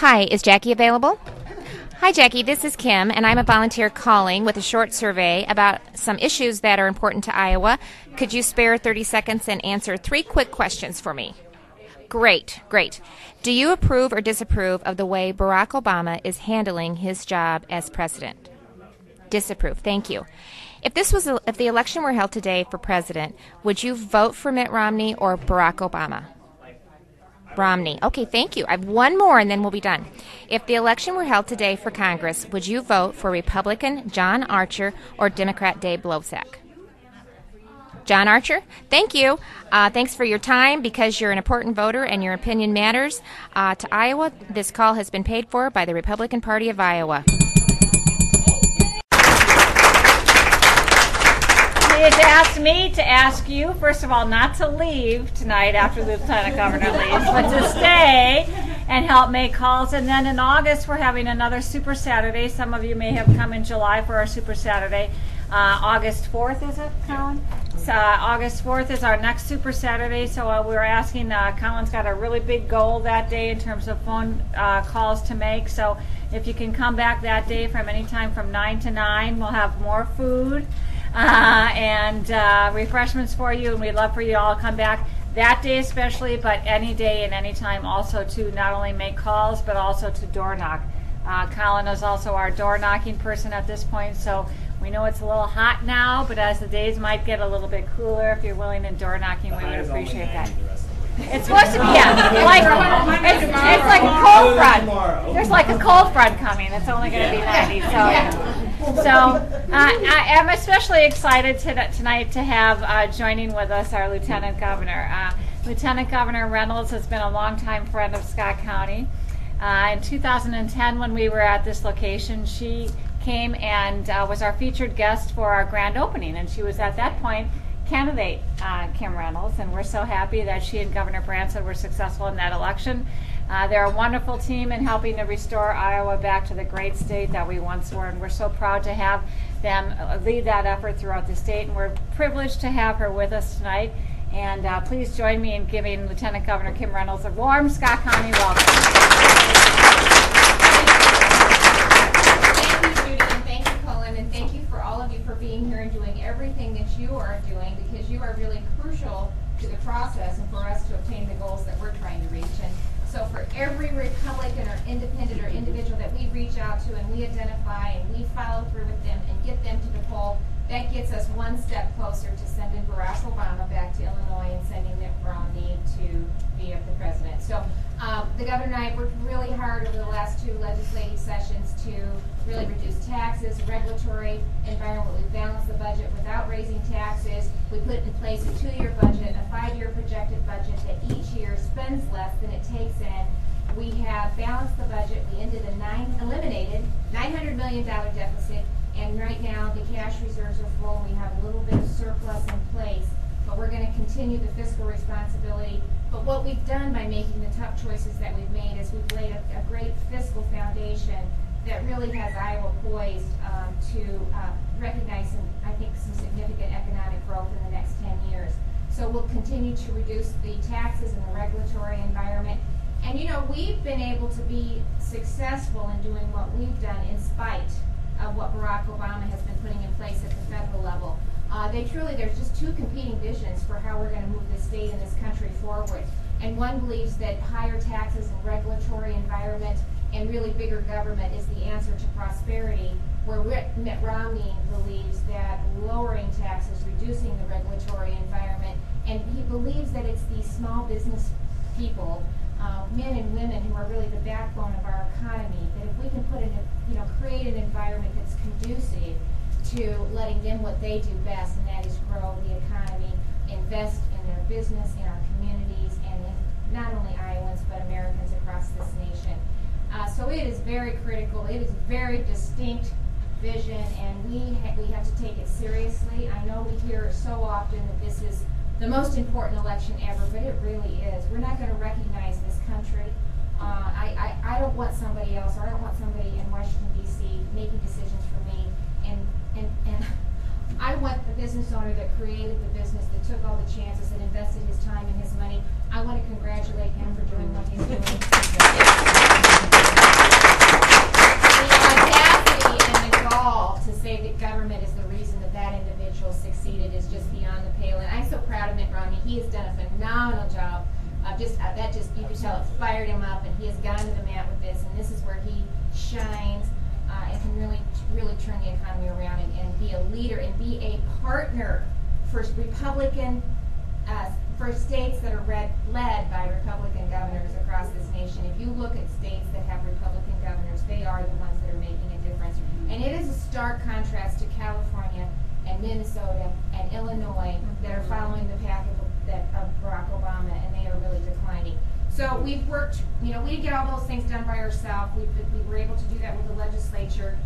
Hi, is Jackie available? Hi, Jackie. This is Kim, and I'm a volunteer calling with a short survey about some issues that are important to Iowa. Could you spare 30 seconds and answer 3 quick questions for me? Great, great. Do you approve or disapprove of the way Barack Obama is handling his job as president? Disapprove. Thank you. If the election were held today for president, would you vote for Mitt Romney or Barack Obama? Romney. Okay, thank you. I have one more and then we'll be done. If the election were held today for Congress, would you vote for Republican John Archer or Democrat Dave Blozak? John Archer, thank you. Thanks for your time. Because you're an important voter and your opinion matters to Iowa, this call has been paid for by the Republican Party of Iowa. It's asked me to ask you, first of all, not to leave tonight after the Lieutenant Governor leaves, but to stay and help make calls. And then in August, we're having another Super Saturday. Some of you may have come in July for our Super Saturday. August 4th, is it, Colin? So, August 4th is our next Super Saturday. So we're asking, Colin's got a really big goal that day in terms of phone calls to make. So if you can come back that day from any time from 9 to 9, we'll have more food. And refreshments for you, and we'd love for you all to come back that day especially, but any day and any time also to not only make calls but also to door knock. Colin is also our door knocking person at this point, so we know it's a little hot now, but as the days might get a little bit cooler, if you're willing in door knocking, we would appreciate that. It's supposed to be, it's like a cold front. There's like a cold front coming. It's only going to be 90. So I'm especially excited tonight to have joining with us our Lieutenant Governor. Lieutenant Governor Reynolds has been a longtime friend of Scott County. In 2010, when we were at this location, she came and was our featured guest for our grand opening, and she was at that point candidate Kim Reynolds, and we're so happy that she and Governor Branson were successful in that election. They're a wonderful team in helping to restore Iowa back to the great state that we once were, and we're so proud to have them lead that effort throughout the state, and we're privileged to have her with us tonight. And please join me in giving Lieutenant Governor Kim Reynolds a warm Scott County welcome. Thank you, Judy, and thank you, Colin, and thank you for all of you for being here and doing everything that you are doing, because you are really crucial to the process and for us to obtain the goals that we're trying to reach. And so for every Republican or independent or individual that we reach out to and we identify and we follow through with them and get them to the poll, that gets us one step closer to sending Barack Obama back to Illinois and sending Mitt Romney to be up the president. So the governor and I worked really hard over the last 2 legislative sessions to really reduce taxes, regulatory environment. We balanced the budget without raising taxes. We put in place a 2-year budget, a 5-year projected budget that each year spends less than it takes in. We have balanced the budget. We eliminated $900 million deficit, and right now the cash reserves are full. We have a little bit of surplus in place, but we're going to continue the fiscal responsibility. But what we've done by making the tough choices that we've made is we've laid a great fiscal foundation that really has Iowa poised to recognize I think some significant economic growth in the next 10 years. So we'll continue to reduce the taxes and the regulatory environment. And you know, we've been able to be successful in doing what we've done in spite of what Barack Obama has been putting in place at the federal level. There's just 2 competing visions for how we're going to move this state and this country forward. And one believes that higher taxes and regulatory environment and really bigger government is the answer to prosperity, where Mitt Romney believes that lowering taxes, reducing the regulatory environment, and he believes that it's these small business people, men and women who are really the backbone of our economy, that if we can create an environment that's conducive to letting them what they do best, and that is grow the economy, invest in their business, in our communities, and in not only Iowans but Americans across this nation. So it is very critical. It is a very distinct vision, and we have to take it seriously. I know we hear so often that this is the most important election ever, but it really is. We're not going to recognize this country. I don't want somebody else, or I don't want somebody in Washington, D.C. making decisions for me. And I want the business owner that created the business, that took all the chances, that invested his time and his money. I want to congratulate him for doing what he's doing. gone to the mat with this, and this is where he shines and can really turn the economy around and be a leader and be a partner for Republican, for states that are led by Republican governors across this nation. If you look at states that have Republican governors, they are the ones that are making a difference. And it is a stark contrast to California and Minnesota and Illinois that are following the path of Barack Obama, and they are really declining. So we've worked, we didn't get all those things done by ourselves. We were able to do that with the legislature.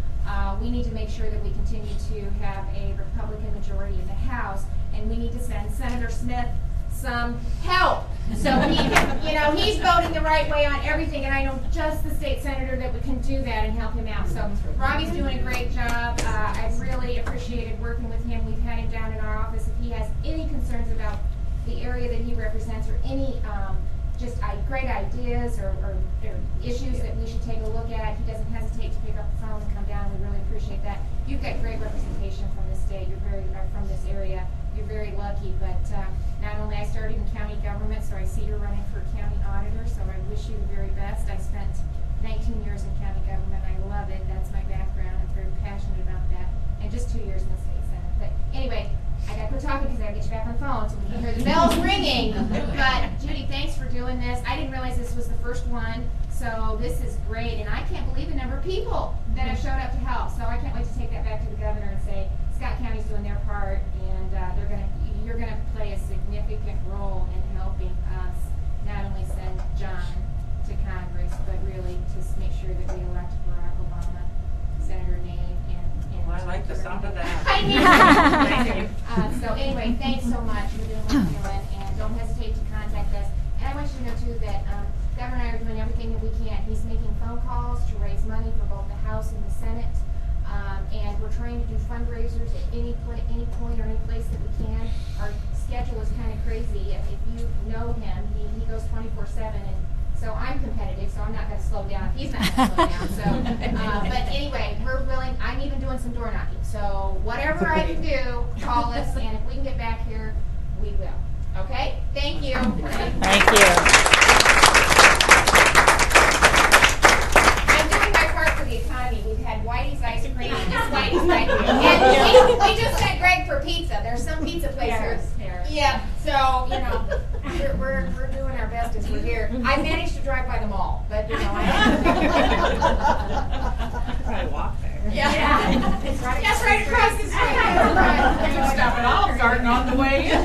We need to make sure that we continue to have a Republican majority in the House, and we need to send Senator Smith some help. So he's voting the right way on everything, and I know just the state senator that we can do that and help him out. So Robbie's doing a great job. I've really appreciated working with him. We've had him down in our office. If he has any concerns about the area that he represents, or any great ideas or issues that we should take a look at, he doesn't hesitate to pick up the phone and come down. We really appreciate that. You've got great representation from this state. You're from this area. You're very lucky. But not only I started in county government, so I see you're running for county auditor. So I wish you the very best. I spent 19 years in county government. I love it. That's my background. I'm very passionate about that. And just 2 years in the state senate. But anyway, I got to quit talking because I got to get you back on the phone so we can hear the bells ringing. But Judy, thanks for doing this. I didn't realize this was the first one, so this is great. And I can't believe the number of people that have showed up to help. So I can't wait to take that back to the governor and say Scott County's doing their part, and you're gonna play a significant role in helping us not only send John to Congress, but really to make sure that we elect Barack Obama, Senator Name, and well, I like the sound of that. I need so anyway, thanks so much for doing what you're doing, and don't hesitate to contact us. And I want you to know too that Governor and I are doing everything that we can. He's making phone calls to raise money for both the House and the Senate, and we're trying to do fundraisers at any point or any place that we can. Our schedule is kind of crazy. If you know him, he goes 24/7, and so I'm competitive, so I'm not going to slow down if he's not going to slow down. So, but anyway, we're willing. I'm even doing some door knocking. So whatever I can do, call us, and if we can get back here, we will. Okay? Thank you. Thank you. I'm doing my part for the economy. We've had Whitey's ice cream, and this Whitey's ice cream, and we just sent Greg for pizza. There's some pizza place here. Yeah. So we're doing our best as we're here. I managed to drive by the mall, but Probably walk there. Yeah. It's right. That's right across the street. Stop it all, starting on the way in.